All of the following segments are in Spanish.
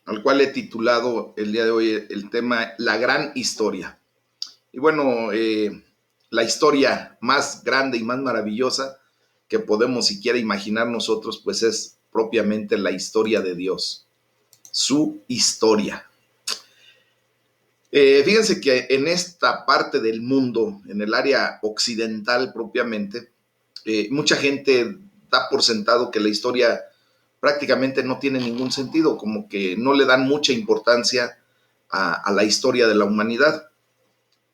al cual he titulado el día de hoy el tema La Gran Historia. Y bueno, la historia más grande y más maravillosa que podemos siquiera imaginar nosotros, pues es propiamente la historia de Dios, su historia. Fíjense que en esta parte del mundo, en el área occidental propiamente, mucha gente da por sentado que la historia prácticamente no tiene ningún sentido, como que no le dan mucha importancia a la historia de la humanidad.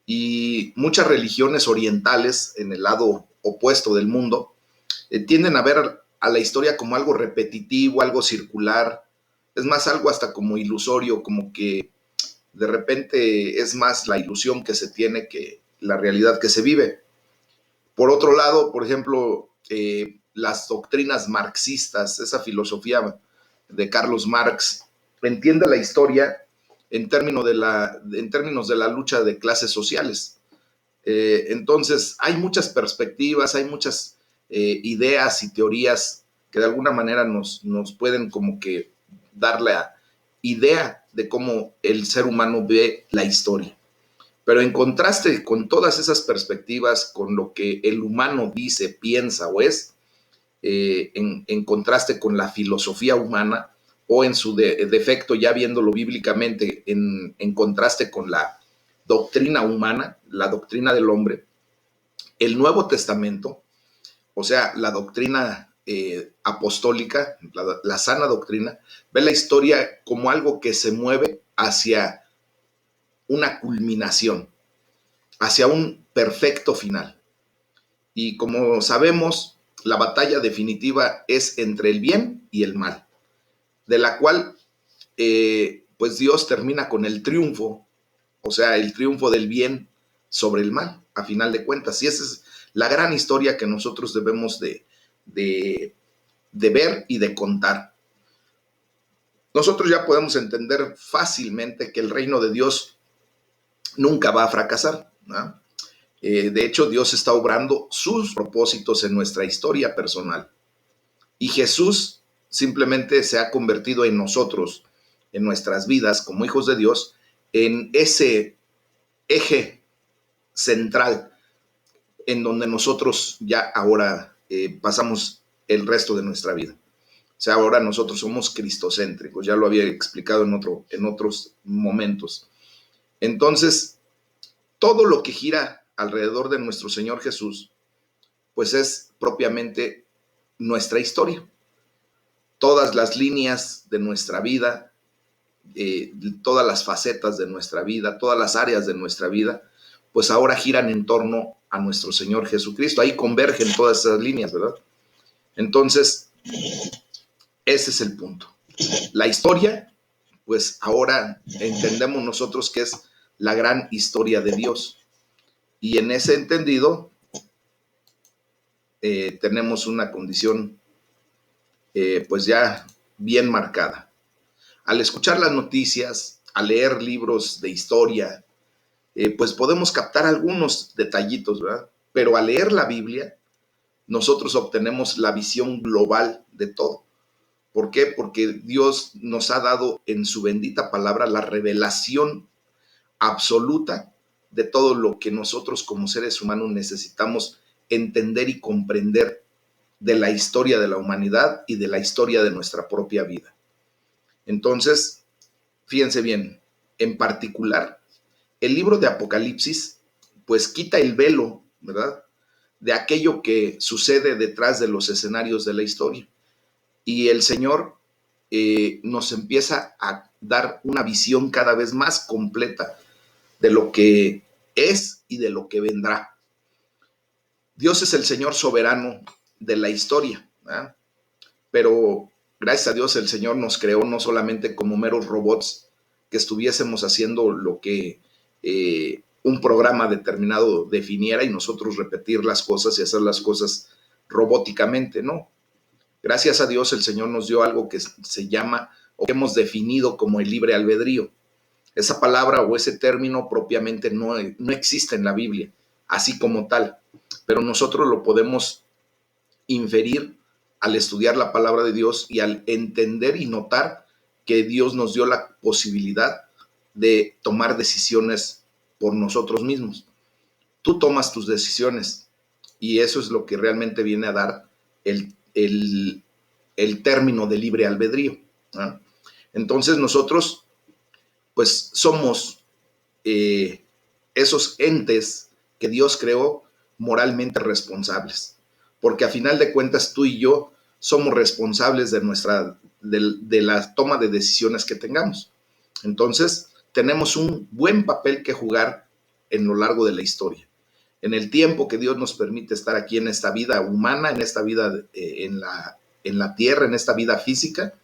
Y muchas religiones orientales, en el lado opuesto del mundo, tienden a ver a la historia como algo repetitivo, algo circular, es más, algo hasta como ilusorio, como que de repente es más la ilusión que se tiene que la realidad que se vive. Por otro lado, por ejemplo, las doctrinas marxistas, esa filosofía de Carlos Marx, entiende la historia en términos de la lucha de clases sociales. Entonces, hay muchas perspectivas, hay muchas ideas y teorías que de alguna manera nos pueden como que dar la idea de cómo el ser humano ve la historia. Pero en contraste con todas esas perspectivas, con lo que el humano dice, piensa o es, en contraste con la filosofía humana, o en su defecto, ya viéndolo bíblicamente, en contraste con la doctrina humana, la doctrina del hombre, el Nuevo Testamento, o sea, la doctrina apostólica, la sana doctrina, ve la historia como algo que se mueve hacia una culminación, hacia un perfecto final. Y como sabemos, la batalla definitiva es entre el bien y el mal, de la cual pues Dios termina con el triunfo, o sea, el triunfo del bien sobre el mal, a final de cuentas. Y esa es la gran historia que nosotros debemos de ver y de contar. Nosotros ya podemos entender fácilmente que el reino de Dios nunca va a fracasar, ¿no? De hecho, Dios está obrando sus propósitos en nuestra historia personal. Y Jesús simplemente se ha convertido en nosotros, en nuestras vidas como hijos de Dios, en ese eje central en donde nosotros ya ahora pasamos el resto de nuestra vida. O sea, ahora nosotros somos cristocéntricos, ya lo había explicado en otros momentos. Entonces, todo lo que gira alrededor de nuestro Señor Jesús, pues es propiamente nuestra historia. Todas las líneas de nuestra vida, todas las facetas de nuestra vida, todas las áreas de nuestra vida, pues ahora giran en torno a nuestro Señor Jesucristo. Ahí convergen todas esas líneas, ¿verdad? Entonces, ese es el punto. La historia, pues ahora entendemos nosotros que es la gran historia de Dios. Y en ese entendido, tenemos una condición pues ya bien marcada. Al escuchar las noticias, al leer libros de historia, pues podemos captar algunos detallitos, ¿verdad? Pero al leer la Biblia, nosotros obtenemos la visión global de todo. ¿Por qué? Porque Dios nos ha dado en su bendita palabra la revelación absoluta de todo lo que nosotros como seres humanos necesitamos entender y comprender de la historia de la humanidad y de la historia de nuestra propia vida. Entonces, fíjense bien, en particular, el libro de Apocalipsis, pues quita el velo, ¿verdad?, de aquello que sucede detrás de los escenarios de la historia. Y el Señor nos empieza a dar una visión cada vez más completa de lo que es y de lo que vendrá. Dios es el Señor soberano de la historia, ¿verdad? Pero gracias a Dios el Señor nos creó no solamente como meros robots que estuviésemos haciendo lo que un programa determinado definiera y nosotros repetir las cosas y hacer las cosas robóticamente, no. Gracias a Dios el Señor nos dio algo que se llama o que hemos definido como el libre albedrío. Esa palabra o ese término propiamente no existe en la Biblia, así como tal, pero nosotros lo podemos inferir al estudiar la palabra de Dios y al entender y notar que Dios nos dio la posibilidad de tomar decisiones por nosotros mismos. Tú tomas tus decisiones y eso es lo que realmente viene a dar el término de libre albedrío, ¿no? Entonces nosotros pues somos esos entes que Dios creó moralmente responsables, porque a final de cuentas tú y yo somos responsables de la toma de decisiones que tengamos. Entonces tenemos un buen papel que jugar en lo largo de la historia. En el tiempo que Dios nos permite estar aquí en esta vida humana, en esta vida en la tierra, en esta vida física,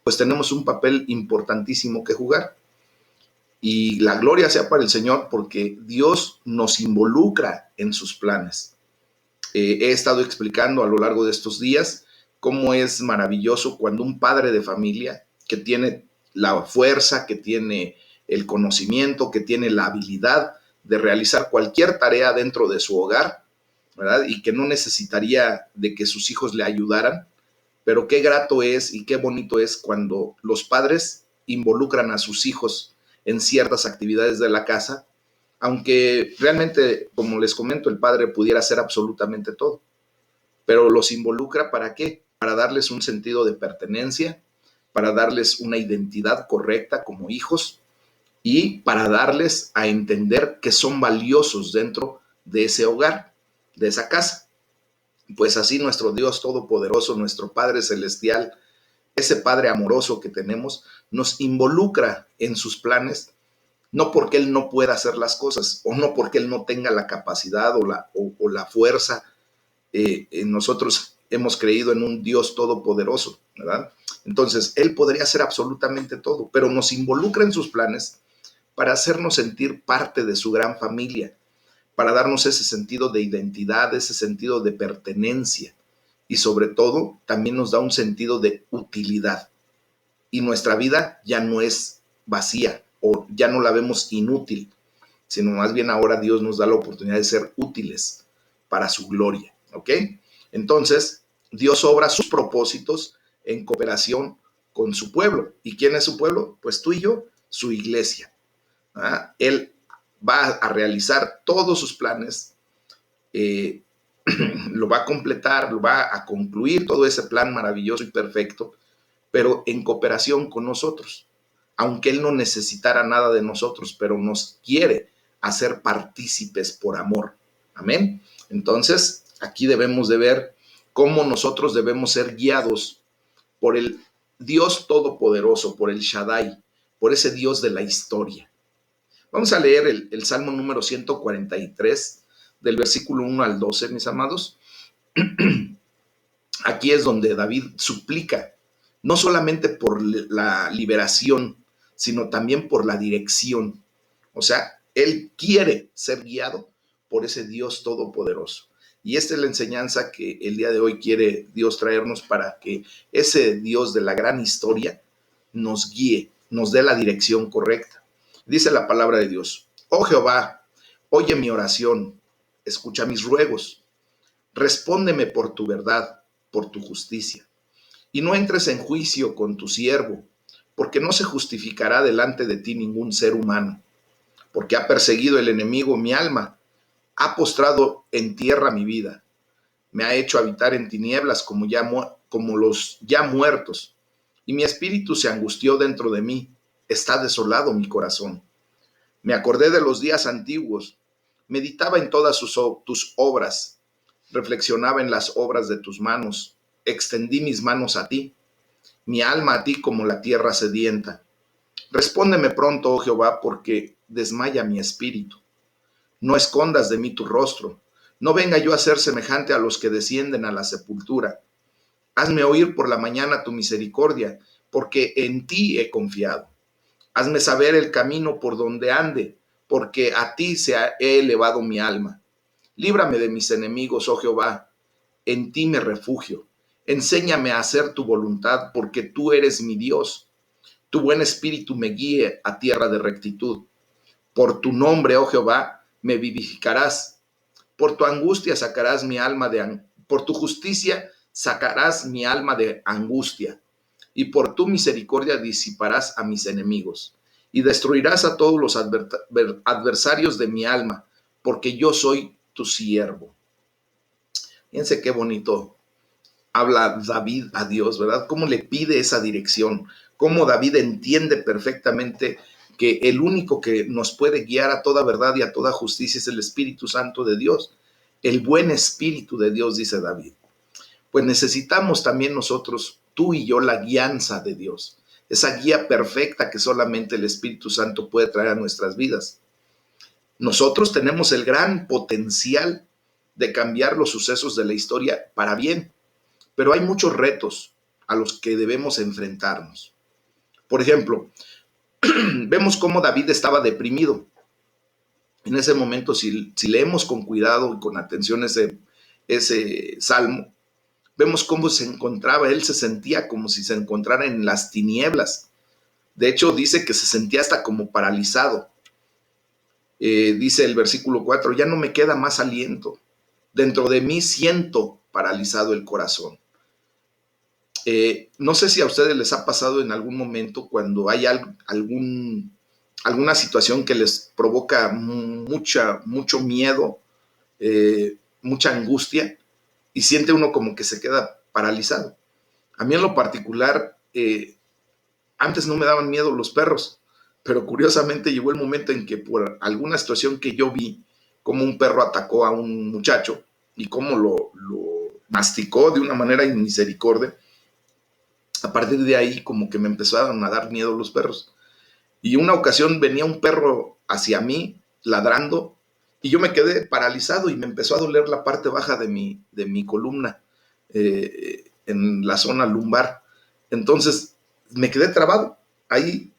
pues tenemos un papel importantísimo que jugar. Y la gloria sea para el Señor porque Dios nos involucra en sus planes. He estado explicando a lo largo de estos días cómo es maravilloso cuando un padre de familia que tiene la fuerza, que tiene el conocimiento, que tiene la habilidad de realizar cualquier tarea dentro de su hogar, ¿verdad? Y que no necesitaría de que sus hijos le ayudaran, pero qué grato es y qué bonito es cuando los padres involucran a sus hijos en ciertas actividades de la casa, aunque realmente, como les comento, el padre pudiera hacer absolutamente todo, pero los involucra ¿para qué? Para darles un sentido de pertenencia, para darles una identidad correcta como hijos y para darles a entender que son valiosos dentro de ese hogar, de esa casa. Pues así nuestro Dios Todopoderoso, nuestro Padre Celestial, ese Padre amoroso que tenemos, nos involucra en sus planes, no porque Él no pueda hacer las cosas o no porque Él no tenga la capacidad o la fuerza. Nosotros hemos creído en un Dios todopoderoso, ¿verdad? Entonces, Él podría hacer absolutamente todo, pero nos involucra en sus planes para hacernos sentir parte de su gran familia, para darnos ese sentido de identidad, ese sentido de pertenencia y sobre todo también nos da un sentido de utilidad. Y nuestra vida ya no es vacía o ya no la vemos inútil, sino más bien ahora Dios nos da la oportunidad de ser útiles para su gloria, ¿ok? Entonces, Dios obra sus propósitos en cooperación con su pueblo. ¿Y quién es su pueblo? Pues tú y yo, su iglesia. ¿Ah? Él va a realizar todos sus planes, eh, lo va a completar, lo va a concluir todo ese plan maravilloso y perfecto, pero en cooperación con nosotros, aunque Él no necesitara nada de nosotros, pero nos quiere hacer partícipes por amor. Amén. Entonces, aquí debemos de ver cómo nosotros debemos ser guiados por el Dios Todopoderoso, por el Shaddai, por ese Dios de la historia. Vamos a leer el Salmo número 143, del versículo 1 al 12, mis amados. Aquí es donde David suplica, no solamente por la liberación, sino también por la dirección. O sea, él quiere ser guiado por ese Dios todopoderoso. Y esta es la enseñanza que el día de hoy quiere Dios traernos para que ese Dios de la gran historia nos guíe, nos dé la dirección correcta. Dice la palabra de Dios: oh Jehová, oye mi oración, escucha mis ruegos, respóndeme por tu verdad, por tu justicia. Y no entres en juicio con tu siervo, porque no se justificará delante de ti ningún ser humano, porque ha perseguido el enemigo mi alma, ha postrado en tierra mi vida, me ha hecho habitar en tinieblas como los ya muertos, y mi espíritu se angustió dentro de mí, está desolado mi corazón. Me acordé de los días antiguos, meditaba en todas tus obras, reflexionaba en las obras de tus manos, extendí mis manos a ti, mi alma a ti como la tierra sedienta. Respóndeme pronto, oh Jehová, porque desmaya mi espíritu. No escondas de mí tu rostro, no venga yo a ser semejante a los que descienden a la sepultura. Hazme oír por la mañana tu misericordia, porque en ti he confiado. Hazme saber el camino por donde ande, porque a ti he elevado mi alma. Líbrame de mis enemigos, oh Jehová, en ti me refugio. Enséñame a hacer tu voluntad, porque tú eres mi Dios. Tu buen espíritu me guíe a tierra de rectitud. Por tu nombre, oh Jehová, me vivificarás. Por tu angustia sacarás mi alma por tu justicia sacarás mi alma de angustia y por tu misericordia disiparás a mis enemigos, y destruirás a todos los adversarios de mi alma, porque yo soy tu siervo. Fíjense qué bonito habla David a Dios, ¿verdad? Cómo le pide esa dirección, cómo David entiende perfectamente que el único que nos puede guiar a toda verdad y a toda justicia es el Espíritu Santo de Dios, el buen Espíritu de Dios, dice David. Pues necesitamos también nosotros, tú y yo, la guianza de Dios, esa guía perfecta que solamente el Espíritu Santo puede traer a nuestras vidas. Nosotros tenemos el gran potencial de cambiar los sucesos de la historia para bien, pero hay muchos retos a los que debemos enfrentarnos. Por ejemplo, vemos cómo David estaba deprimido. En ese momento, si leemos con cuidado y con atención ese salmo, vemos cómo se encontraba, él se sentía como si se encontrara en las tinieblas. De hecho, dice que se sentía hasta como paralizado. Dice el versículo 4, ya no me queda más aliento. Dentro de mí siento paralizado el corazón. No sé si a ustedes les ha pasado en algún momento cuando hay alguna situación que les provoca mucho miedo, mucha angustia, y siente uno como que se queda paralizado. A mí en lo particular, antes no me daban miedo los perros, pero curiosamente llegó el momento en que por alguna situación que yo vi, como un perro atacó a un muchacho y cómo lo masticó de una manera inmisericordia, a partir de ahí como que me empezaron a dar miedo los perros. Y una ocasión venía un perro hacia mí ladrando y yo me quedé paralizado y me empezó a doler la parte baja de mi columna, en la zona lumbar. Entonces me quedé trabado. Ahí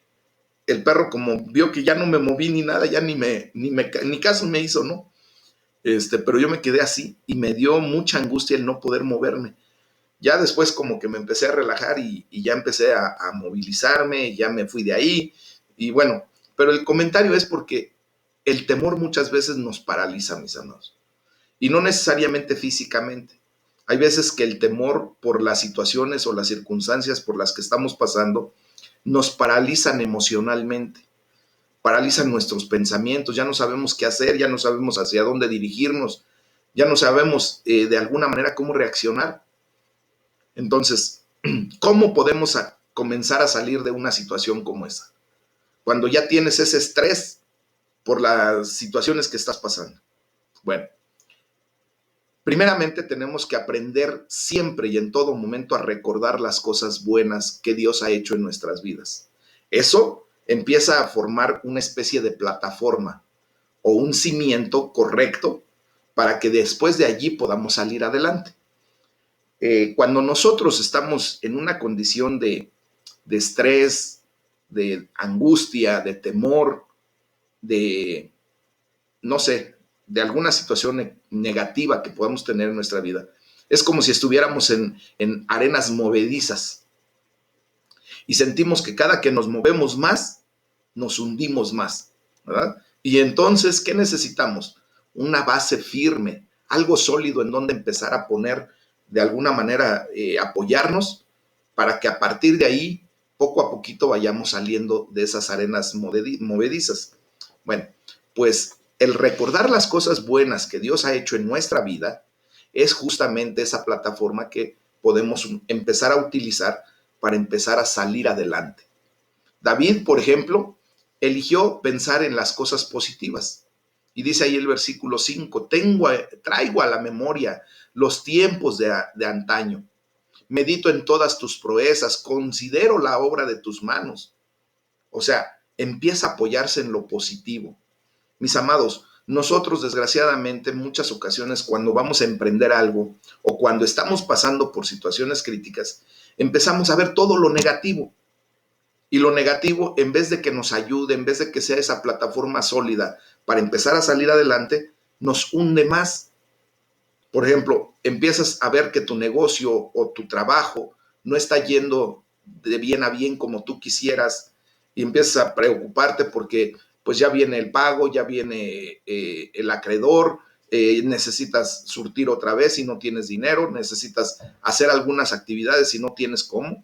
el perro, como vio que ya no me moví ni nada, ya ni caso me hizo, ¿no? Pero yo me quedé así y me dio mucha angustia el no poder moverme. Ya después como que me empecé a relajar y ya empecé a movilizarme, ya me fui de ahí y bueno, pero el comentario es porque el temor muchas veces nos paraliza, mis amados, y no necesariamente físicamente. Hay veces que el temor por las situaciones o las circunstancias por las que estamos pasando nos paralizan emocionalmente, paralizan nuestros pensamientos, ya no sabemos qué hacer, ya no sabemos hacia dónde dirigirnos, ya no sabemos de alguna manera cómo reaccionar. Entonces, ¿cómo podemos comenzar a salir de una situación como esa? Cuando ya tienes ese estrés por las situaciones que estás pasando. Bueno, primeramente tenemos que aprender siempre y en todo momento a recordar las cosas buenas que Dios ha hecho en nuestras vidas. Eso empieza a formar una especie de plataforma o un cimiento correcto para que después de allí podamos salir adelante. Cuando nosotros estamos en una condición de estrés, de angustia, de temor, de, no sé, de alguna situación negativa que podamos tener en nuestra vida, es como si estuviéramos en arenas movedizas y sentimos que cada que nos movemos más, nos hundimos más, ¿verdad? Y entonces, ¿qué necesitamos? Una base firme, algo sólido en donde empezar a poner de alguna manera, apoyarnos para que a partir de ahí, poco a poquito vayamos saliendo de esas arenas movedizas. Bueno, pues el recordar las cosas buenas que Dios ha hecho en nuestra vida es justamente esa plataforma que podemos empezar a utilizar para empezar a salir adelante. David, por ejemplo, eligió pensar en las cosas positivas. Y dice ahí el versículo 5, traigo a la memoria los tiempos de antaño. Medito en todas tus proezas, considero la obra de tus manos. O sea, empieza a apoyarse en lo positivo. Mis amados, nosotros desgraciadamente en muchas ocasiones cuando vamos a emprender algo o cuando estamos pasando por situaciones críticas, empezamos a ver todo lo negativo. Y lo negativo, en vez de que nos ayude, en vez de que sea esa plataforma sólida para empezar a salir adelante, nos hunde más. Por ejemplo, empiezas a ver que tu negocio o tu trabajo no está yendo de bien a bien como tú quisieras y empiezas a preocuparte porque pues ya viene el pago, ya viene el acreedor, necesitas surtir otra vez si no tienes dinero, necesitas hacer algunas actividades si no tienes cómo.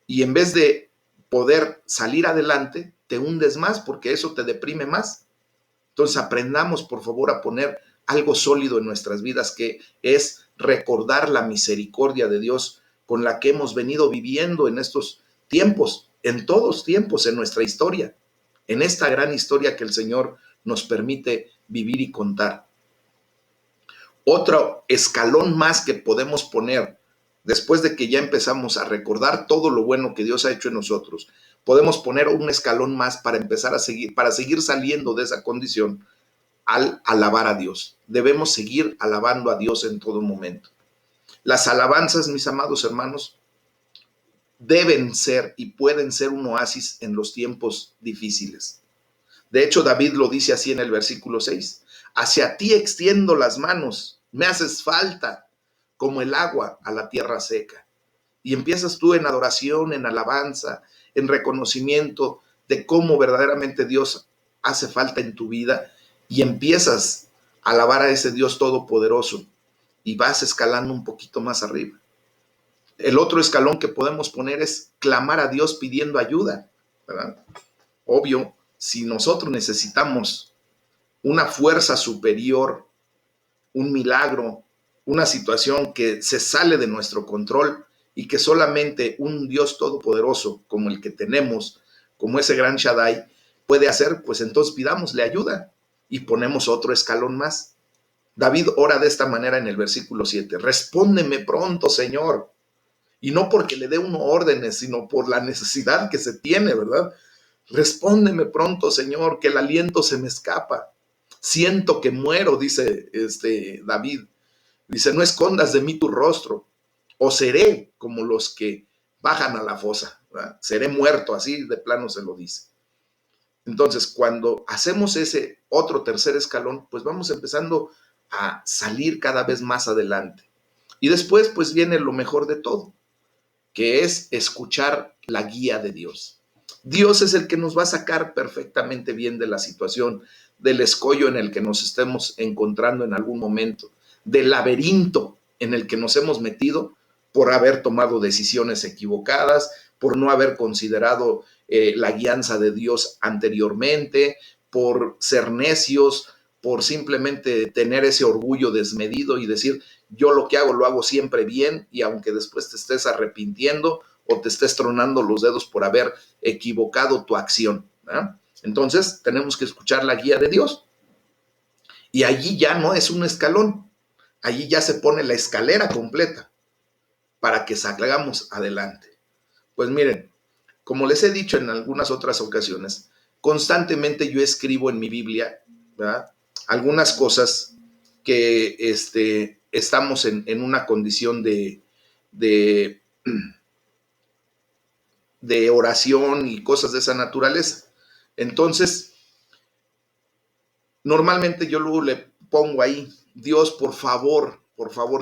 y en vez de poder salir adelante, te hundes más porque eso te deprime más. Entonces aprendamos, por favor, a poner algo sólido en nuestras vidas, que es recordar la misericordia de Dios con la que hemos venido viviendo en estos tiempos, en todos tiempos, en nuestra historia, en esta gran historia que el Señor nos permite vivir y contar. Otro escalón más que podemos poner después de que ya empezamos a recordar todo lo bueno que Dios ha hecho en nosotros, podemos poner un escalón más para empezar a seguir, para seguir saliendo de esa condición al alabar a Dios. Debemos seguir alabando a Dios en todo momento. Las alabanzas, mis amados hermanos, deben ser y pueden ser un oasis en los tiempos difíciles. De hecho, David lo dice así en el versículo 6. Hacia ti extiendo las manos, me haces falta como el agua a la tierra seca. Y empiezas tú en adoración, en alabanza, en reconocimiento de cómo verdaderamente Dios hace falta en tu vida, y empiezas a alabar a ese Dios todopoderoso y vas escalando un poquito más arriba. El otro escalón que podemos poner es clamar a Dios pidiendo ayuda, ¿verdad? Obvio, si nosotros necesitamos una fuerza superior, un milagro, una situación que se sale de nuestro control y que solamente un Dios todopoderoso como el que tenemos, como ese gran Shaddai, puede hacer, pues entonces pidámosle ayuda y ponemos otro escalón más. David ora de esta manera en el versículo 7, respóndeme pronto, Señor. Y no porque le dé uno órdenes, sino por la necesidad que se tiene, ¿verdad? Respóndeme pronto, Señor, que el aliento se me escapa. Siento que muero, dice David. Dice, no escondas de mí tu rostro, o seré como los que bajan a la fosa, ¿verdad? Seré muerto, así de plano se lo dice. Entonces, cuando hacemos ese otro tercer escalón, pues vamos empezando a salir cada vez más adelante. Y después, pues viene lo mejor de todo, que es escuchar la guía de Dios. Dios es el que nos va a sacar perfectamente bien de la situación, del escollo en el que nos estemos encontrando en algún momento, del laberinto en el que nos hemos metido por haber tomado decisiones equivocadas, por no haber considerado la guianza de Dios anteriormente, por ser necios, por simplemente tener ese orgullo desmedido y decir, yo lo que hago lo hago siempre bien, y aunque después te estés arrepintiendo o te estés tronando los dedos por haber equivocado tu acción, ¿verdad? Entonces tenemos que escuchar la guía de Dios. Y allí ya no es un escalón, allí ya se pone la escalera completa para que salgamos adelante. Pues miren, como les he dicho en algunas otras ocasiones, constantemente yo escribo en mi Biblia, ¿verdad?, algunas cosas que estamos en una condición de, de oración y cosas de esa naturaleza. Entonces, normalmente yo luego le pongo ahí, Dios, por favor,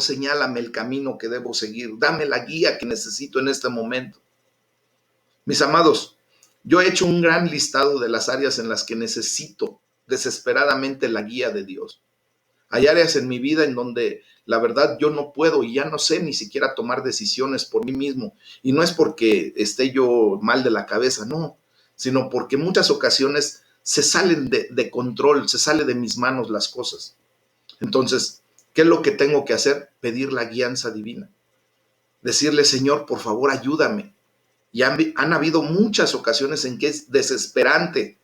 señálame el camino que debo seguir, dame la guía que necesito en este momento. Mis amados, yo he hecho un gran listado de las áreas en las que necesito desesperadamente la guía de Dios. Hay áreas en mi vida en donde la verdad yo no puedo y ya no sé ni siquiera tomar decisiones por mí mismo. Y no es porque esté yo mal de la cabeza, no, sino porque en muchas ocasiones se salen de control, se sale de mis manos las cosas. Entonces, ¿qué es lo que tengo que hacer? Pedir la guianza divina. Decirle, Señor, por favor, ayúdame. Y han habido muchas ocasiones en que es desesperante,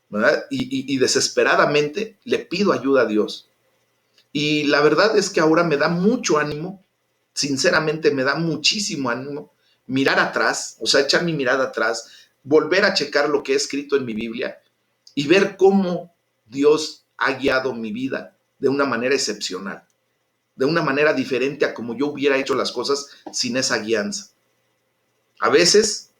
¿verdad? Y desesperadamente le pido ayuda a Dios. Y la verdad es que ahora me da mucho ánimo, sinceramente me da muchísimo ánimo mirar atrás, o sea, echar mi mirada atrás, volver a checar lo que he escrito en mi Biblia y ver cómo Dios ha guiado mi vida de una manera excepcional, de una manera diferente a como yo hubiera hecho las cosas sin esa guianza. A veces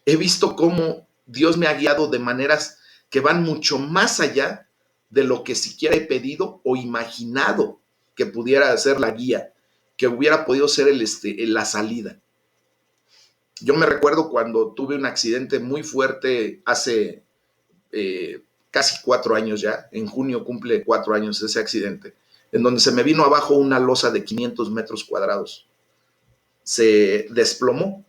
he visto cómo Dios me ha guiado de maneras que van mucho más allá de lo que siquiera he pedido o imaginado que pudiera ser la guía, que hubiera podido ser la salida. Yo me recuerdo cuando tuve un accidente muy fuerte hace casi 4 años ya, en junio cumple 4 años ese accidente, en donde se me vino abajo una losa de 500 metros cuadrados. Se desplomó.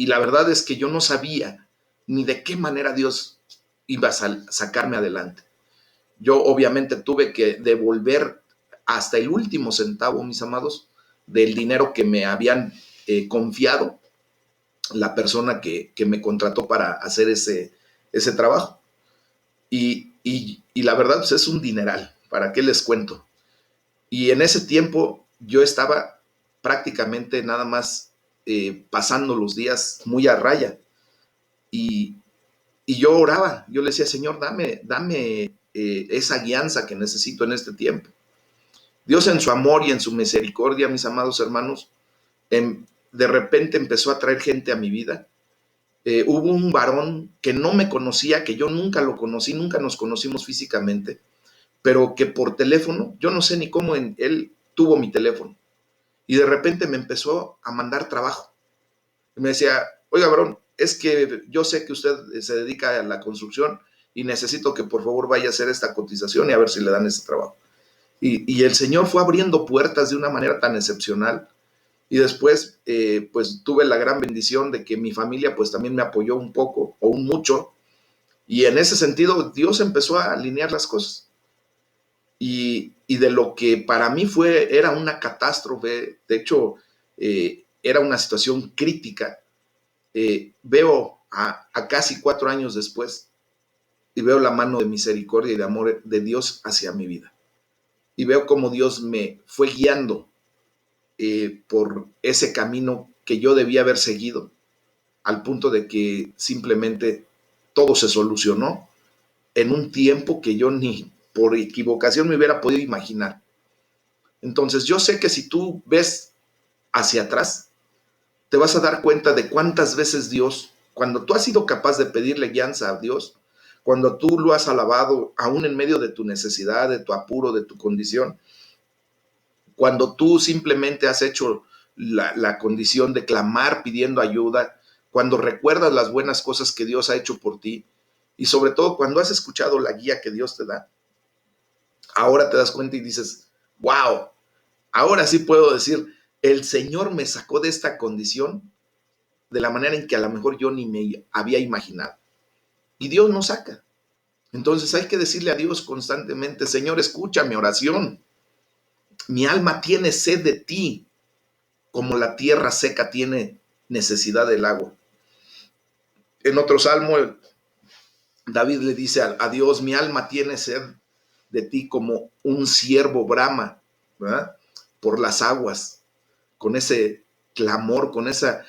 y la verdad es que yo no sabía ni de qué manera Dios iba a sacarme adelante. Yo obviamente tuve que devolver hasta el último centavo, mis amados, del dinero que me habían confiado la persona que me contrató para hacer ese trabajo. Y la verdad, pues es un dineral, ¿para qué les cuento? Y en ese tiempo yo estaba prácticamente nada más pasando los días muy a raya. Y, y yo oraba, yo le decía, Señor, dame esa guianza que necesito en este tiempo. Dios en su amor y en su misericordia, mis amados hermanos, de repente empezó a traer gente a mi vida. Hubo un varón que no me conocía, que yo nunca lo conocí, nunca nos conocimos físicamente, pero que por teléfono, yo no sé ni cómo él tuvo mi teléfono, y de repente me empezó a mandar trabajo. Y me decía, oiga, varón, es que yo sé que usted se dedica a la construcción y necesito que por favor vaya a hacer esta cotización y a ver si le dan ese trabajo. Y el Señor fue abriendo puertas de una manera tan excepcional. Y después, pues tuve la gran bendición de que mi familia pues también me apoyó un poco o un mucho. Y en ese sentido, Dios empezó a alinear las cosas. Y de lo que para mí era una catástrofe, de hecho, era una situación crítica, veo a casi 4 años después y veo la mano de misericordia y de amor de Dios hacia mi vida. Y veo cómo Dios me fue guiando por ese camino que yo debía haber seguido, al punto de que simplemente todo se solucionó en un tiempo que yo ni por equivocación me hubiera podido imaginar. Entonces yo sé que si tú ves hacia atrás, te vas a dar cuenta de cuántas veces Dios, cuando tú has sido capaz de pedirle guianza a Dios, cuando tú lo has alabado, aún en medio de tu necesidad, de tu apuro, de tu condición, cuando tú simplemente has hecho la condición de clamar pidiendo ayuda, cuando recuerdas las buenas cosas que Dios ha hecho por ti, y sobre todo cuando has escuchado la guía que Dios te da, ahora te das cuenta y dices, wow, ahora sí puedo decir, el Señor me sacó de esta condición de la manera en que a lo mejor yo ni me había imaginado. Y Dios nos saca. Entonces hay que decirle a Dios constantemente, Señor, escucha mi oración. Mi alma tiene sed de ti, como la tierra seca tiene necesidad del agua. En otro salmo, David le dice a Dios, mi alma tiene sed de ti como un ciervo brama, ¿verdad? Por las aguas, con ese clamor, con esa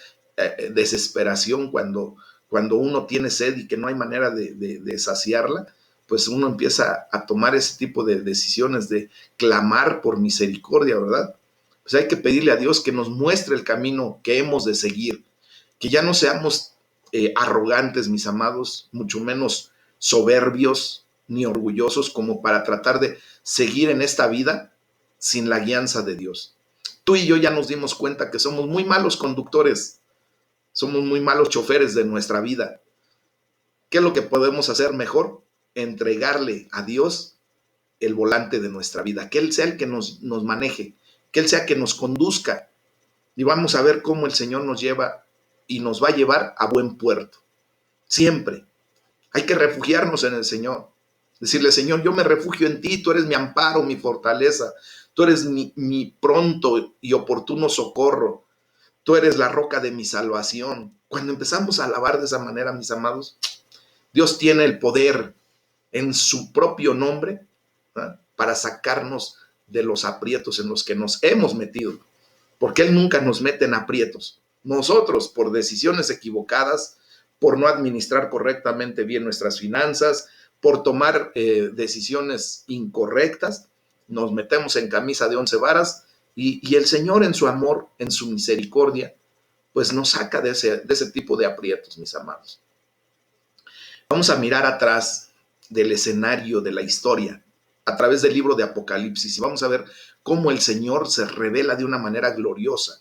desesperación cuando uno tiene sed y que no hay manera de saciarla, pues uno empieza a tomar ese tipo de decisiones de clamar por misericordia, ¿verdad? Pues hay que pedirle a Dios que nos muestre el camino que hemos de seguir, que ya no seamos arrogantes, mis amados, mucho menos soberbios ni orgullosos como para tratar de seguir en esta vida sin la guianza de Dios. Tú y yo ya nos dimos cuenta que somos muy malos conductores, somos muy malos choferes de nuestra vida. ¿Qué es lo que podemos hacer mejor? Entregarle a Dios el volante de nuestra vida, que Él sea el que nos maneje, que Él sea que nos conduzca, y vamos a ver cómo el Señor nos lleva y nos va a llevar a buen puerto. Siempre hay que refugiarnos en el Señor. Decirle, Señor, yo me refugio en ti, tú eres mi amparo, mi fortaleza, tú eres mi pronto y oportuno socorro, tú eres la roca de mi salvación. Cuando empezamos a alabar de esa manera, mis amados, Dios tiene el poder en su propio nombre, ¿verdad?, para sacarnos de los aprietos en los que nos hemos metido, porque Él nunca nos mete en aprietos. Nosotros, por decisiones equivocadas, por no administrar correctamente bien nuestras finanzas, por tomar decisiones incorrectas, nos metemos en camisa de 11 varas y el Señor en su amor, en su misericordia, pues nos saca de ese tipo de aprietos, mis amados. Vamos a mirar atrás del escenario de la historia, a través del libro de Apocalipsis, y vamos a ver cómo el Señor se revela de una manera gloriosa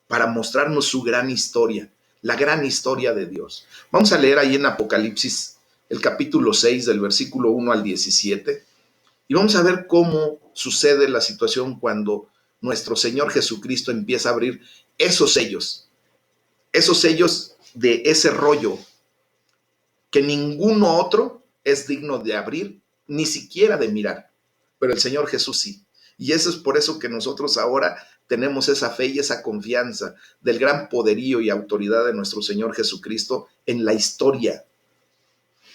para mostrarnos su gran historia, la gran historia de Dios. Vamos a leer ahí en Apocalipsis el capítulo 6 del versículo 1 al 17 y vamos a ver cómo sucede la situación cuando nuestro Señor Jesucristo empieza a abrir esos sellos. esos sellos de ese rollo que ninguno otro es digno de abrir, ni siquiera de mirar, pero el Señor Jesús sí. Y eso es por eso que nosotros ahora tenemos esa fe y esa confianza del gran poderío y autoridad de nuestro Señor Jesucristo en la historia,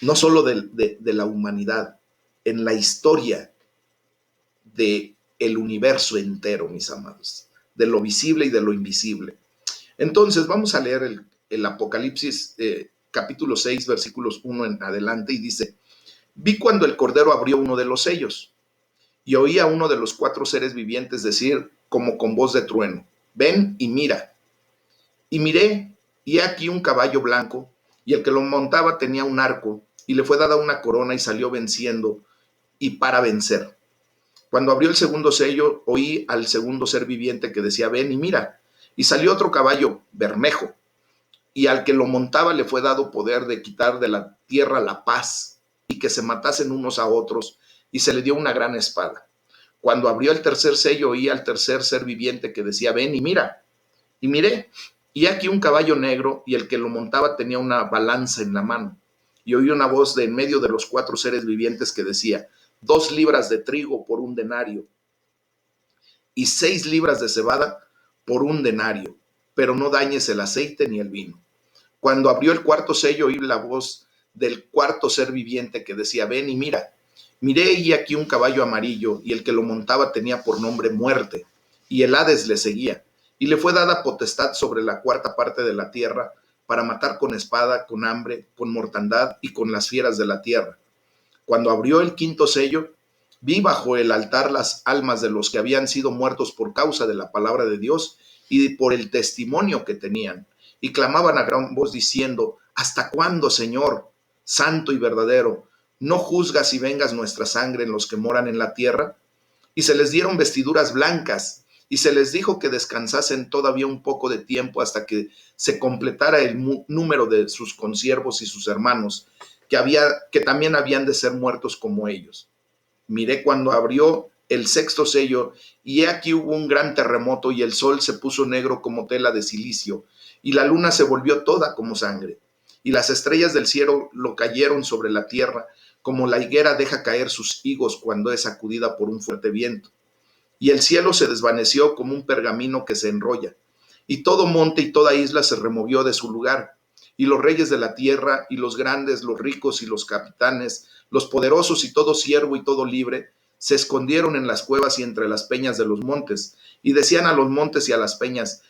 no solo de la humanidad, en la historia del universo entero, mis amados, de lo visible y de lo invisible. Entonces vamos a leer el Apocalipsis capítulo 6, versículos 1 en adelante, y dice: vi cuando el Cordero abrió uno de los sellos, y oí a uno de los cuatro seres vivientes decir como con voz de trueno: ven y mira. Y miré, y he aquí un caballo blanco, y el que lo montaba tenía un arco, y le fue dada una corona, y salió venciendo y para vencer. Cuando abrió el segundo sello, oí al segundo ser viviente que decía: ven y mira. Y salió otro caballo bermejo, y al que lo montaba le fue dado poder de quitar de la tierra la paz, y que se matasen unos a otros, y se le dio una gran espada. Cuando abrió el tercer sello, oí al tercer ser viviente que decía: ven y mira. Y miré, y aquí un caballo negro, y el que lo montaba tenía una balanza en la mano. Y oí una voz de en medio de los cuatro seres vivientes que decía: 2 libras de trigo por un denario, y 6 libras de cebada por un denario, pero no dañes el aceite ni el vino. Cuando abrió el cuarto sello, oí la voz del cuarto ser viviente que decía: ven y mira. Miré, y aquí un caballo amarillo, y el que lo montaba tenía por nombre Muerte, y el Hades le seguía, y le fue dada potestad sobre la cuarta parte de la tierra, para matar con espada, con hambre, con mortandad y con las fieras de la tierra. Cuando abrió el quinto sello, vi bajo el altar las almas de los que habían sido muertos por causa de la palabra de Dios y por el testimonio que tenían, y clamaban a gran voz diciendo: ¿hasta cuándo, Señor, santo y verdadero, no juzgas y vengas nuestra sangre en los que moran en la tierra? Y se les dieron vestiduras blancas, y se les dijo que descansasen todavía un poco de tiempo hasta que se completara el número de sus consiervos y sus hermanos, que también habían de ser muertos como ellos. Miré cuando abrió el sexto sello, y he aquí hubo un gran terremoto, y el sol se puso negro como tela de silicio, y la luna se volvió toda como sangre, y las estrellas del cielo lo cayeron sobre la tierra, como la higuera deja caer sus higos cuando es sacudida por un fuerte viento. Y el cielo se desvaneció como un pergamino que se enrolla, y todo monte y toda isla se removió de su lugar, y los reyes de la tierra, y los grandes, los ricos y los capitanes, los poderosos y todo siervo y todo libre, se escondieron en las cuevas y entre las peñas de los montes, y decían a los montes y a las peñas: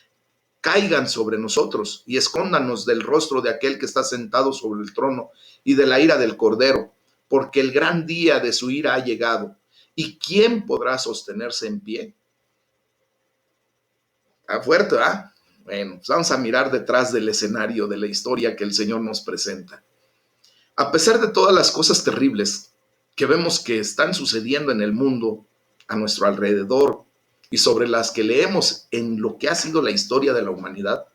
caigan sobre nosotros y escóndanos del rostro de aquel que está sentado sobre el trono y de la ira del Cordero, porque el gran día de su ira ha llegado. ¿Y quién podrá sostenerse en pie? ¿Está fuerte, ¿ah? Bueno, pues vamos a mirar detrás del escenario de la historia que el Señor nos presenta. A pesar de todas las cosas terribles que vemos que están sucediendo en el mundo, a nuestro alrededor, y sobre las que leemos en lo que ha sido la historia de la humanidad,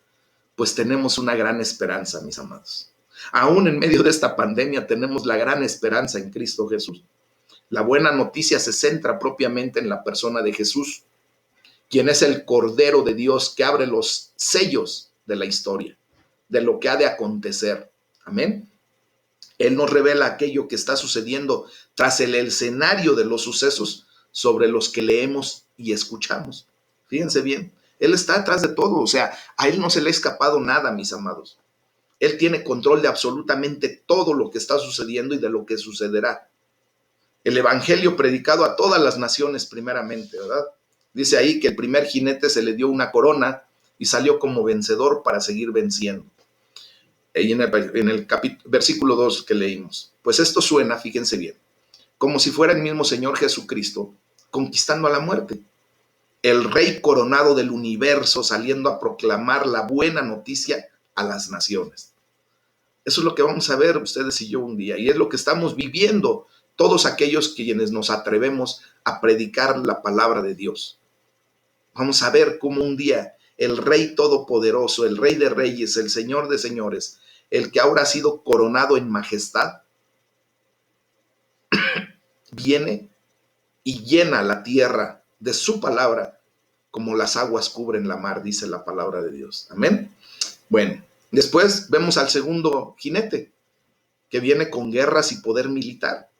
pues tenemos una gran esperanza, mis amados. Aún en medio de esta pandemia tenemos la gran esperanza en Cristo Jesús. La buena noticia se centra propiamente en la persona de Jesús, quien es el Cordero de Dios que abre los sellos de la historia, de lo que ha de acontecer. Amén. Él nos revela aquello que está sucediendo tras el escenario de los sucesos sobre los que leemos y escuchamos. Fíjense bien, Él está atrás de todo, o sea, a Él no se le ha escapado nada, mis amados. Él tiene control de absolutamente todo lo que está sucediendo y de lo que sucederá. El evangelio predicado a todas las naciones primeramente, ¿verdad? Dice ahí que el primer jinete se le dio una corona y salió como vencedor para seguir venciendo. Ahí en el versículo 2 que leímos. Pues esto suena, fíjense bien, como si fuera el mismo Señor Jesucristo conquistando a la muerte. El rey coronado del universo saliendo a proclamar la buena noticia a las naciones. Eso es lo que vamos a ver ustedes y yo un día, y es lo que estamos viviendo todos aquellos quienes nos atrevemos a predicar la palabra de Dios. Vamos a ver cómo un día el Rey Todopoderoso, el Rey de Reyes, el Señor de Señores, el que ahora ha sido coronado en majestad, viene y llena la tierra de su palabra como las aguas cubren la mar, dice la palabra de Dios. Amén. Bueno, después vemos al segundo jinete, que viene con guerras y poder militar.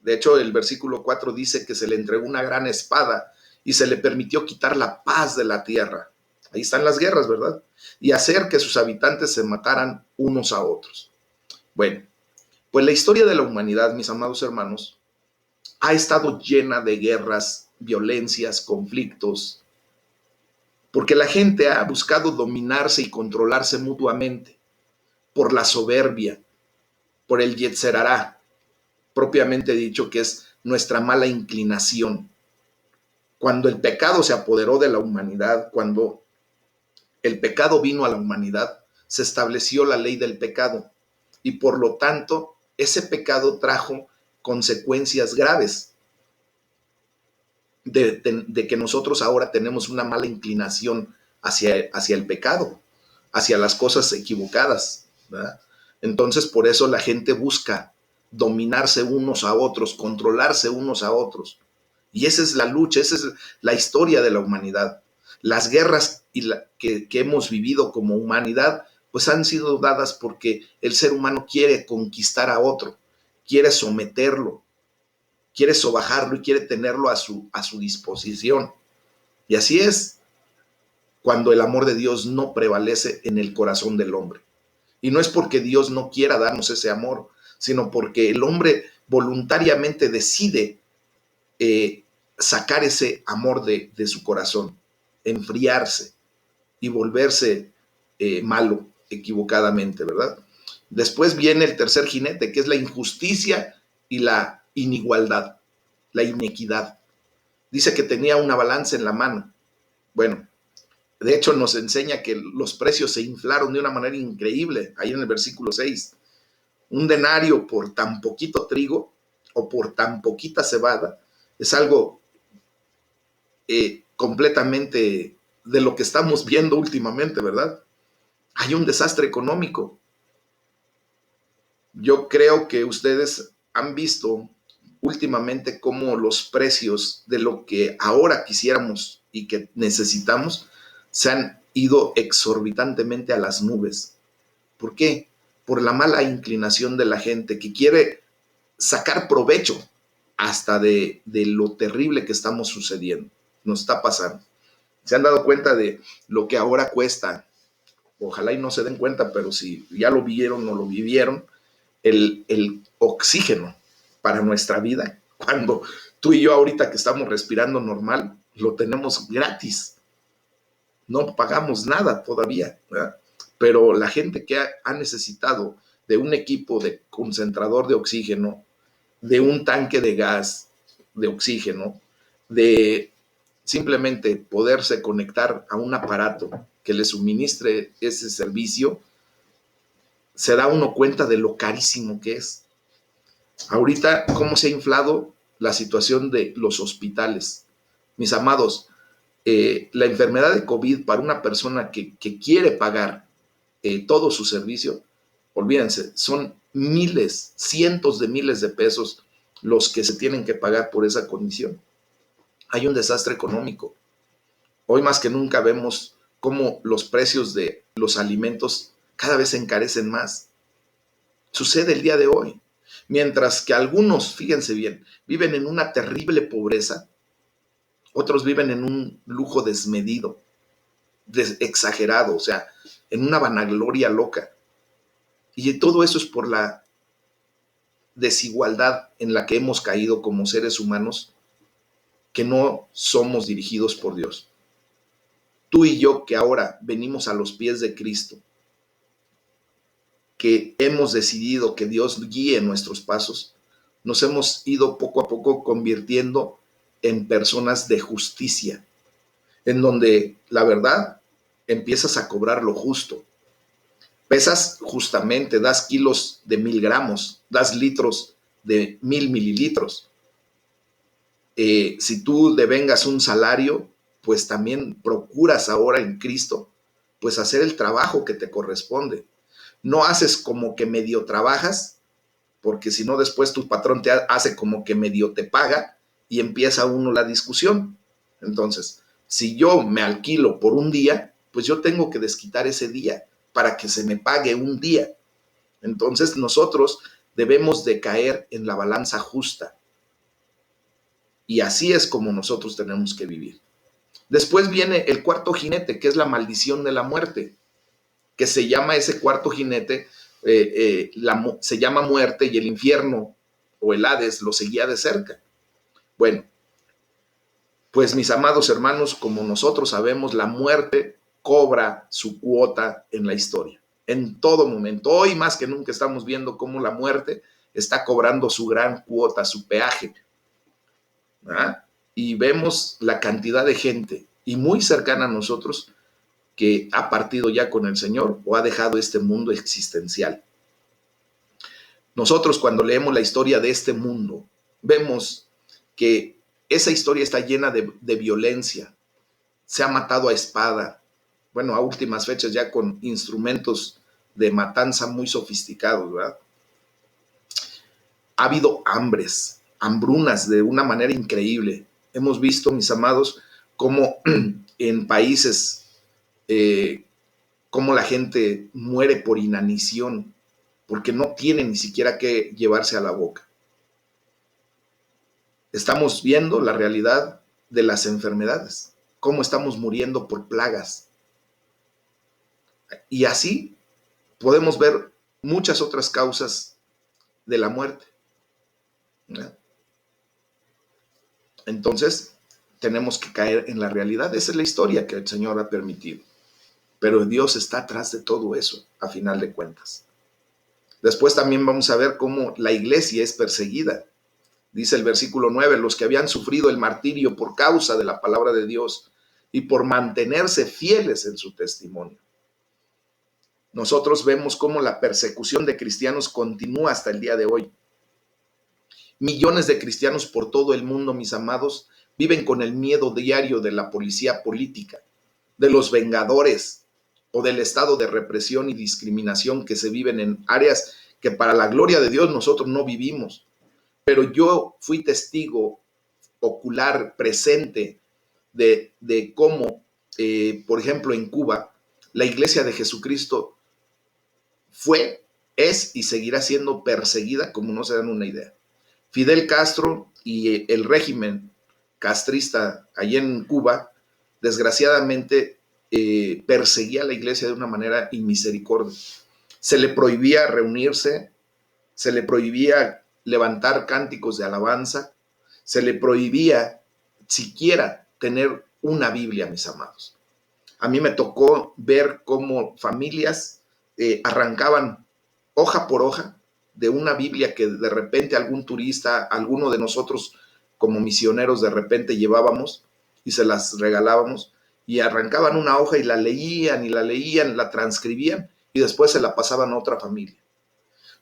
De hecho, el versículo 4 dice que se le entregó una gran espada y se le permitió quitar la paz de la tierra. Ahí están las guerras, ¿verdad? Y hacer que sus habitantes se mataran unos a otros. Bueno, pues la historia de la humanidad, mis amados hermanos, ha estado llena de guerras, violencias, conflictos, porque la gente ha buscado dominarse y controlarse mutuamente por la soberbia, por el yetzerará, propiamente dicho, que es nuestra mala inclinación. Cuando el pecado se apoderó de la humanidad, cuando el pecado vino a la humanidad, se estableció la ley del pecado y por lo tanto ese pecado trajo consecuencias graves de que nosotros ahora tenemos una mala inclinación hacia el pecado, hacia las cosas equivocadas, ¿verdad? Entonces por eso la gente busca dominarse unos a otros, controlarse unos a otros. Y esa es la lucha, esa es la historia de la humanidad. Las guerras que hemos vivido como humanidad, pues han sido dadas porque el ser humano quiere conquistar a otro, quiere someterlo, quiere sobajarlo y quiere tenerlo a su disposición. Y así es cuando el amor de Dios no prevalece en el corazón del hombre. Y no es porque Dios no quiera darnos ese amor, sino porque el hombre voluntariamente decide sacar ese amor de su corazón, enfriarse y volverse malo equivocadamente, ¿verdad? Después viene el tercer jinete, que es la injusticia y la inigualdad, la inequidad. Dice que tenía una balanza en la mano. Bueno, de hecho nos enseña que los precios se inflaron de una manera increíble, ahí en el versículo 6. Un denario por tan poquito trigo o por tan poquita cebada es algo completamente de lo que estamos viendo últimamente, ¿verdad? Hay un desastre económico. Yo creo que ustedes han visto últimamente cómo los precios de lo que ahora quisiéramos y que necesitamos se han ido exorbitantemente a las nubes. ¿Por qué? Por la mala inclinación de la gente que quiere sacar provecho hasta de lo terrible que estamos sucediendo, nos está pasando. Se han dado cuenta de lo que ahora cuesta, ojalá y no se den cuenta, pero si ya lo vieron o lo vivieron, el oxígeno para nuestra vida, cuando tú y yo ahorita que estamos respirando normal, lo tenemos gratis, no pagamos nada todavía, ¿verdad? Pero la gente que ha necesitado de un equipo de concentrador de oxígeno, de un tanque de gas de oxígeno, de simplemente poderse conectar a un aparato que le suministre ese servicio, se da uno cuenta de lo carísimo que es. Ahorita, cómo se ha inflado la situación de los hospitales. Mis amados, la enfermedad de COVID para una persona que quiere pagar todo su servicio, olvídense, son miles, cientos de miles de pesos los que se tienen que pagar por esa condición. Hay un desastre económico. Hoy más que nunca vemos cómo los precios de los alimentos cada vez se encarecen más. Sucede el día de hoy. Mientras que algunos, fíjense bien, viven en una terrible pobreza, otros viven en un lujo desmedido, exagerado, o sea, en una vanagloria loca. Y todo eso es por la desigualdad en la que hemos caído como seres humanos, que no somos dirigidos por Dios. Tú y yo que ahora venimos a los pies de Cristo, que hemos decidido que Dios guíe nuestros pasos, nos hemos ido poco a poco convirtiendo en personas de justicia, en donde la verdad empiezas a cobrar lo justo. Pesas justamente, das kilos de 1000 gramos, das litros de 1000 mililitros. Si tú devengas un salario, pues también procuras ahora en Cristo, pues hacer el trabajo que te corresponde. No haces como que medio trabajas, porque si no después tu patrón te hace como que medio te paga y empieza uno la discusión. Entonces, si yo me alquilo por un día, pues yo tengo que desquitar ese día para que se me pague un día. Entonces nosotros debemos de caer en la balanza justa. Y así es como nosotros tenemos que vivir. Después viene el cuarto jinete, que es la maldición de la muerte, que se llama ese cuarto jinete, se llama muerte, y el infierno o el Hades lo seguía de cerca. Bueno, pues mis amados hermanos, como nosotros sabemos, la muerte cobra su cuota en la historia. En todo momento, hoy más que nunca estamos viendo cómo la muerte está cobrando su gran cuota, su peaje. ¿Ah? Y vemos la cantidad de gente, y muy cercana a nosotros, que ha partido ya con el Señor o ha dejado este mundo existencial. Nosotros cuando leemos la historia de este mundo, vemos que esa historia está llena de violencia. Se ha matado a espada, bueno, a últimas fechas ya con instrumentos de matanza muy sofisticados, ¿verdad? Ha habido hambrunas de una manera increíble. Hemos visto, mis amados, cómo en países, cómo la gente muere por inanición, porque no tiene ni siquiera que llevarse a la boca. Estamos viendo la realidad de las enfermedades, cómo estamos muriendo por plagas. Y así podemos ver muchas otras causas de la muerte. ¿No? Entonces, tenemos que caer en la realidad. Esa es la historia que el Señor ha permitido. Pero Dios está atrás de todo eso, a final de cuentas. Después también vamos a ver cómo la iglesia es perseguida. Dice el versículo 9, los que habían sufrido el martirio por causa de la palabra de Dios y por mantenerse fieles en su testimonio. Nosotros vemos cómo la persecución de cristianos continúa hasta el día de hoy. Millones de cristianos por todo el mundo, mis amados, viven con el miedo diario de la policía política, de los vengadores o del estado de represión y discriminación que se viven en áreas que para la gloria de Dios nosotros no vivimos. Pero yo fui testigo ocular presente de cómo, por ejemplo, en Cuba, la Iglesia de Jesucristo fue, es y seguirá siendo perseguida como no se dan una idea. Fidel Castro y el régimen castrista allí en Cuba, desgraciadamente, perseguía a la iglesia de una manera inmisericordia. Se le prohibía reunirse, se le prohibía levantar cánticos de alabanza, se le prohibía siquiera tener una Biblia, mis amados. A mí me tocó ver cómo familias arrancaban hoja por hoja de una Biblia que de repente algún turista, alguno de nosotros como misioneros de repente llevábamos y se las regalábamos, y arrancaban una hoja y la leían, la transcribían y después se la pasaban a otra familia.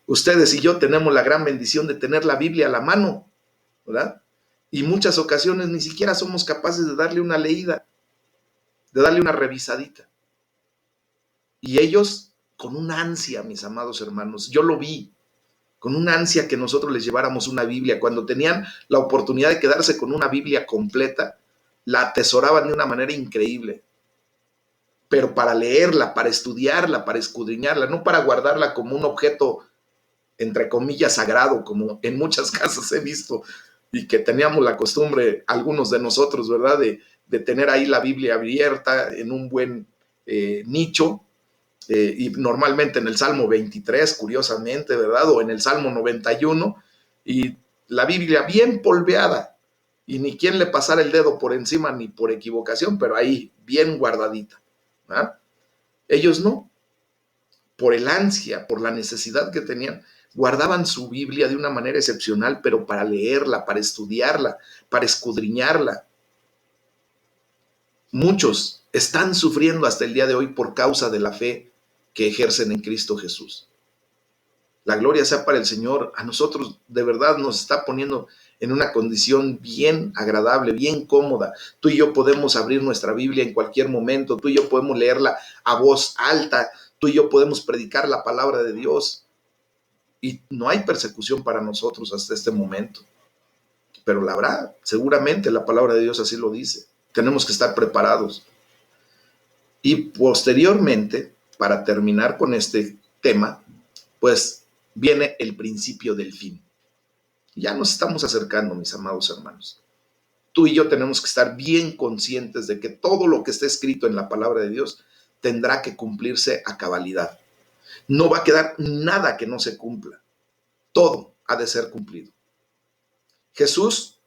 Ustedes y yo tenemos la gran bendición de tener la Biblia a la mano, ¿verdad? Y muchas ocasiones ni siquiera somos capaces de darle una leída, de darle una revisadita. Y ellos con una ansia, mis amados hermanos, yo lo vi, con una ansia que nosotros les lleváramos una Biblia. Cuando tenían la oportunidad de quedarse con una Biblia completa, la atesoraban de una manera increíble. Pero para leerla, para estudiarla, para escudriñarla, no para guardarla como un objeto, entre comillas, sagrado, como en muchas casas he visto, y que teníamos la costumbre, algunos de nosotros, ¿verdad?, de tener ahí la Biblia abierta en un buen nicho, y normalmente en el Salmo 23, curiosamente, ¿verdad?, o en el Salmo 91, y la Biblia bien polveada, y ni quien le pasara el dedo por encima ni por equivocación, pero ahí bien guardadita. ¿Ah? Ellos no, por el ansia, por la necesidad que tenían, guardaban su Biblia de una manera excepcional, pero para leerla, para estudiarla, para escudriñarla. Muchos están sufriendo hasta el día de hoy por causa de la fe que ejercen en Cristo Jesús. La gloria sea para el Señor. A nosotros de verdad nos está poniendo en una condición bien agradable, bien cómoda. Tú y yo podemos abrir nuestra Biblia en cualquier momento, tú y yo podemos leerla a voz alta, tú y yo podemos predicar la palabra de Dios. Y no hay persecución para nosotros hasta este momento. Pero la habrá, seguramente la palabra de Dios así lo dice. Tenemos que estar preparados. Y posteriormente para terminar con este tema, pues viene el principio del fin. Ya nos estamos acercando, mis amados hermanos. Tú y yo tenemos que estar bien conscientes de que todo lo que está escrito en la palabra de Dios tendrá que cumplirse a cabalidad. No va a quedar nada que no se cumpla. Todo ha de ser cumplido. Jesús,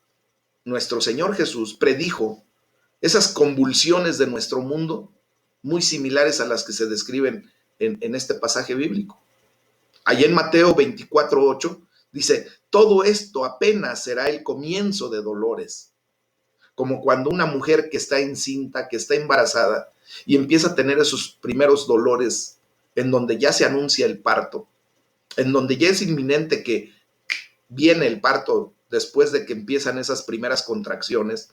nuestro Señor Jesús, predijo esas convulsiones de nuestro mundo muy similares a las que se describen en este pasaje bíblico. Allí en Mateo 24:8 dice, todo esto apenas será el comienzo de dolores, como cuando una mujer que está encinta, que está embarazada y empieza a tener esos primeros dolores en donde ya se anuncia el parto, en donde ya es inminente que viene el parto después de que empiezan esas primeras contracciones,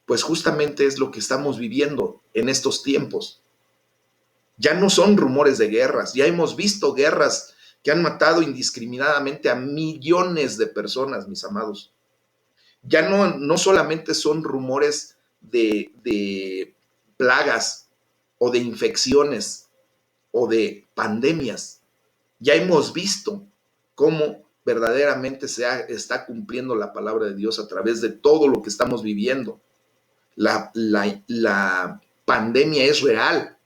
pues justamente es lo que estamos viviendo en estos tiempos. Ya no son rumores de guerras, ya hemos visto guerras que han matado indiscriminadamente a millones de personas, mis amados. Ya no solamente son rumores de plagas o de infecciones o de pandemias, ya hemos visto cómo verdaderamente está cumpliendo la palabra de Dios a través de todo lo que estamos viviendo. La pandemia es real.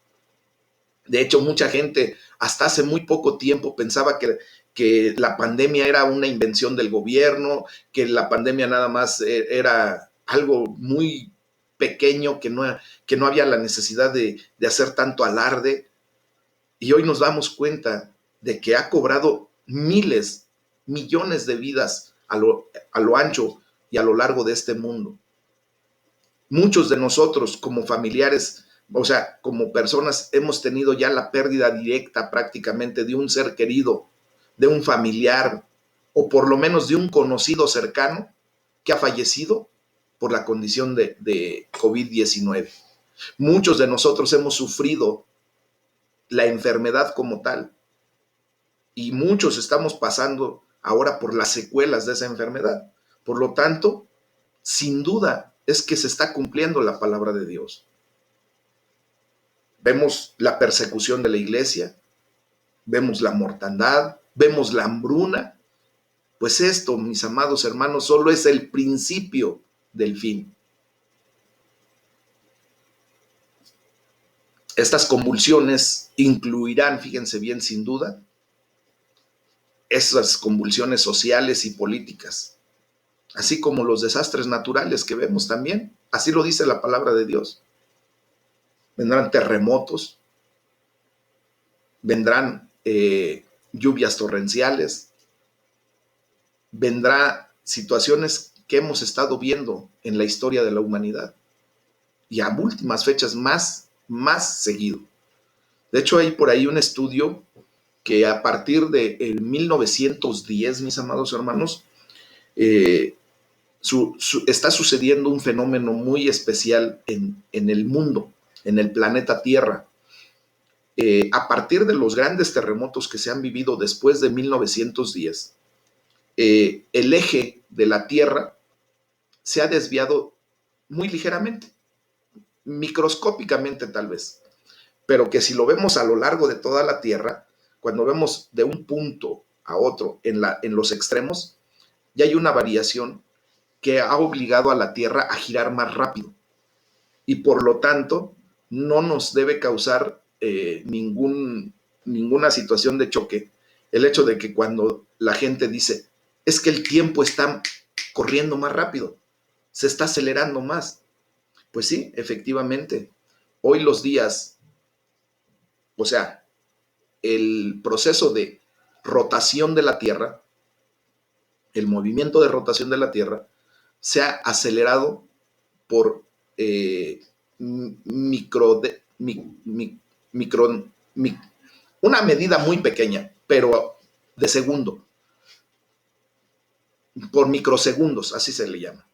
De hecho, mucha gente hasta hace muy poco tiempo pensaba que la pandemia era una invención del gobierno, que la pandemia nada más era algo muy pequeño, que no había la necesidad de hacer tanto alarde. Y hoy nos damos cuenta de que ha cobrado miles, millones de vidas a lo ancho y a lo largo de este mundo. Muchos de nosotros como familiares, o sea, como personas, hemos tenido ya la pérdida directa prácticamente de un ser querido, de un familiar, o por lo menos de un conocido cercano que ha fallecido por la condición de COVID-19. Muchos de nosotros hemos sufrido la enfermedad como tal y muchos estamos pasando ahora por las secuelas de esa enfermedad. Por lo tanto, sin duda es que se está cumpliendo la palabra de Dios. Vemos la persecución de la iglesia, vemos la mortandad, vemos la hambruna. Pues esto, mis amados hermanos, solo es el principio del fin. Estas convulsiones incluirán, fíjense bien, sin duda, esas convulsiones sociales y políticas, así como los desastres naturales que vemos también. Así lo dice la palabra de Dios. Vendrán terremotos, vendrán lluvias torrenciales, vendrá situaciones que hemos estado viendo en la historia de la humanidad y a últimas fechas más seguido. De hecho, hay por ahí un estudio que a partir de 1910, mis amados hermanos, está sucediendo un fenómeno muy especial en el mundo, en el planeta Tierra. A partir de los grandes terremotos que se han vivido después de 1910, el eje de la Tierra se ha desviado muy ligeramente, microscópicamente tal vez, pero que si lo vemos a lo largo de toda la Tierra, cuando vemos de un punto a otro en los extremos, ya hay una variación que ha obligado a la Tierra a girar más rápido y por lo tanto no nos debe causar ninguna situación de choque el hecho de que cuando la gente dice es que el tiempo está corriendo más rápido, se está acelerando más. Pues sí, efectivamente, hoy los días, o sea, el proceso de rotación de la Tierra, el movimiento de rotación de la Tierra, se ha acelerado por una medida muy pequeña, pero de segundo, por microsegundos, así se le llama.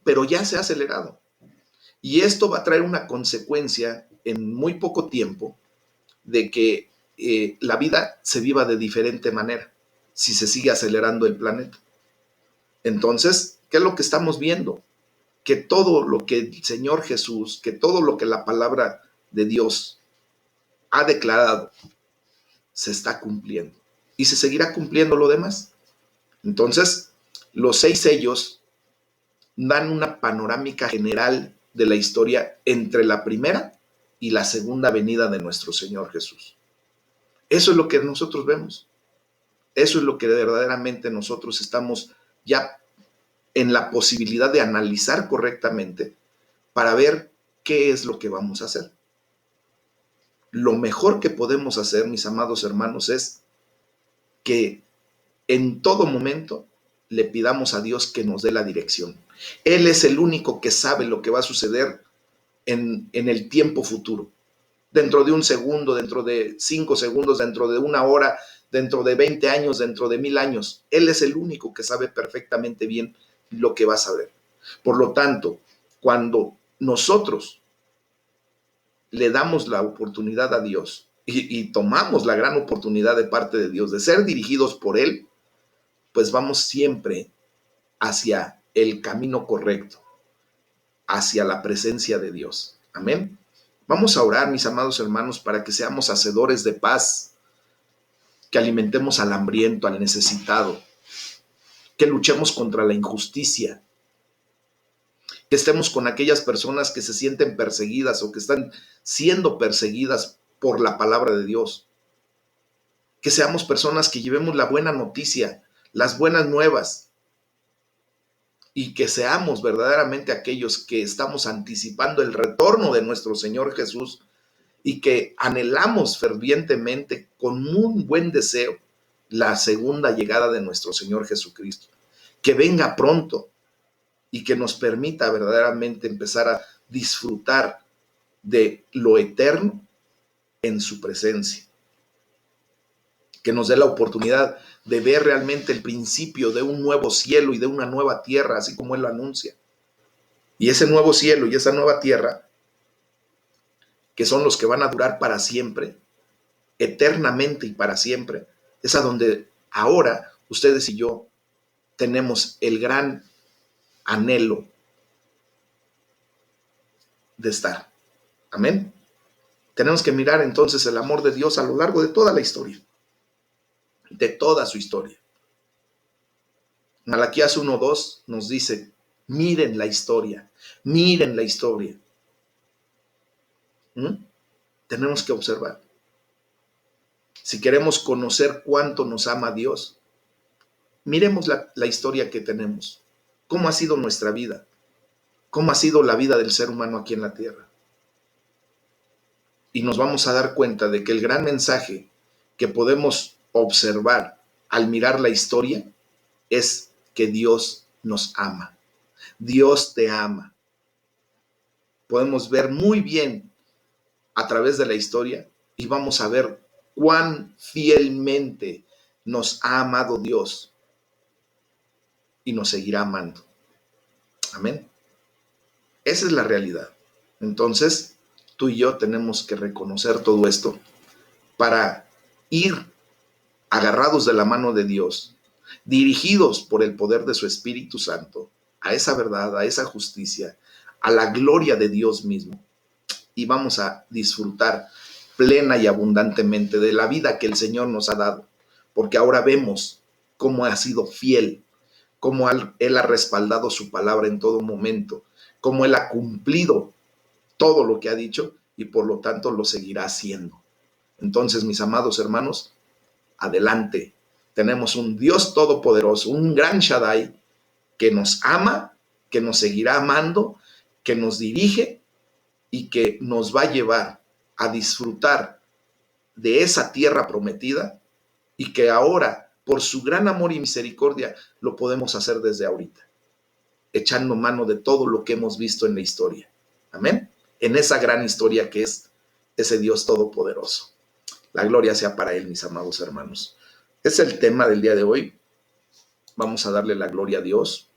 Pero ya se ha acelerado. Y esto va a traer una consecuencia en muy poco tiempo de que la vida se viva de diferente manera si se sigue acelerando el planeta. Entonces, ¿qué es lo que estamos viendo? Que todo lo que el Señor Jesús, que todo lo que la palabra de Dios ha declarado se está cumpliendo y se seguirá cumpliendo lo demás. Entonces, los 6 sellos dan una panorámica general de la historia entre la primera y la segunda venida de nuestro Señor Jesús. Eso es lo que nosotros vemos. Eso es lo que verdaderamente nosotros estamos ya en la posibilidad de analizar correctamente para ver qué es lo que vamos a hacer. Lo mejor que podemos hacer, mis amados hermanos, es que en todo momento le pidamos a Dios que nos dé la dirección. Él es el único que sabe lo que va a suceder en el tiempo futuro. Dentro de un segundo, dentro de 5 segundos, dentro de una hora, dentro de 20 años, dentro de 1000 años. Él es el único que sabe perfectamente bien lo que va a saber. Por lo tanto, cuando nosotros le damos la oportunidad a Dios y tomamos la gran oportunidad de parte de Dios de ser dirigidos por Él, pues vamos siempre hacia el camino correcto, hacia la presencia de Dios. Amén. Vamos a orar, mis amados hermanos, para que seamos hacedores de paz, que alimentemos al hambriento, al necesitado, que luchemos contra la injusticia, que estemos con aquellas personas que se sienten perseguidas o que están siendo perseguidas por la palabra de Dios, que seamos personas que llevemos la buena noticia, las buenas nuevas, y que seamos verdaderamente aquellos que estamos anticipando el retorno de nuestro Señor Jesús y que anhelamos fervientemente con un buen deseo la segunda llegada de nuestro Señor Jesucristo. Que venga pronto y que nos permita verdaderamente empezar a disfrutar de lo eterno en su presencia. Que nos dé la oportunidad de ver realmente el principio de un nuevo cielo y de una nueva tierra, así como Él lo anuncia. Y ese nuevo cielo y esa nueva tierra, que son los que van a durar para siempre, eternamente y para siempre, es a donde ahora ustedes y yo tenemos el gran anhelo de estar. Amén. Tenemos que mirar entonces el amor de Dios a lo largo de toda la historia, de toda su historia. Malaquías 1:2 nos dice, miren la historia, miren la historia. Tenemos que observar. Si queremos conocer cuánto nos ama Dios, miremos la historia que tenemos, cómo ha sido nuestra vida, cómo ha sido la vida del ser humano aquí en la tierra. Y nos vamos a dar cuenta de que el gran mensaje que podemos observar al mirar la historia es que Dios nos ama. Dios te ama. Podemos ver muy bien a través de la historia y vamos a ver cuán fielmente nos ha amado Dios y nos seguirá amando. Amén. Esa es la realidad. Entonces, tú y yo tenemos que reconocer todo esto para ir agarrados de la mano de Dios, dirigidos por el poder de su Espíritu Santo, a esa verdad, a esa justicia, a la gloria de Dios mismo. Y vamos a disfrutar plena y abundantemente de la vida que el Señor nos ha dado, porque ahora vemos cómo ha sido fiel, cómo Él ha respaldado su palabra en todo momento, cómo Él ha cumplido todo lo que ha dicho y por lo tanto lo seguirá haciendo. Entonces, mis amados hermanos, adelante. Tenemos un Dios todopoderoso, un gran Shaddai que nos ama, que nos seguirá amando, que nos dirige y que nos va a llevar a disfrutar de esa tierra prometida y que ahora, por su gran amor y misericordia, lo podemos hacer desde ahorita, echando mano de todo lo que hemos visto en la historia. Amén. En esa gran historia que es ese Dios todopoderoso. La gloria sea para Él, mis amados hermanos. Es el tema del día de hoy. Vamos a darle la gloria a Dios.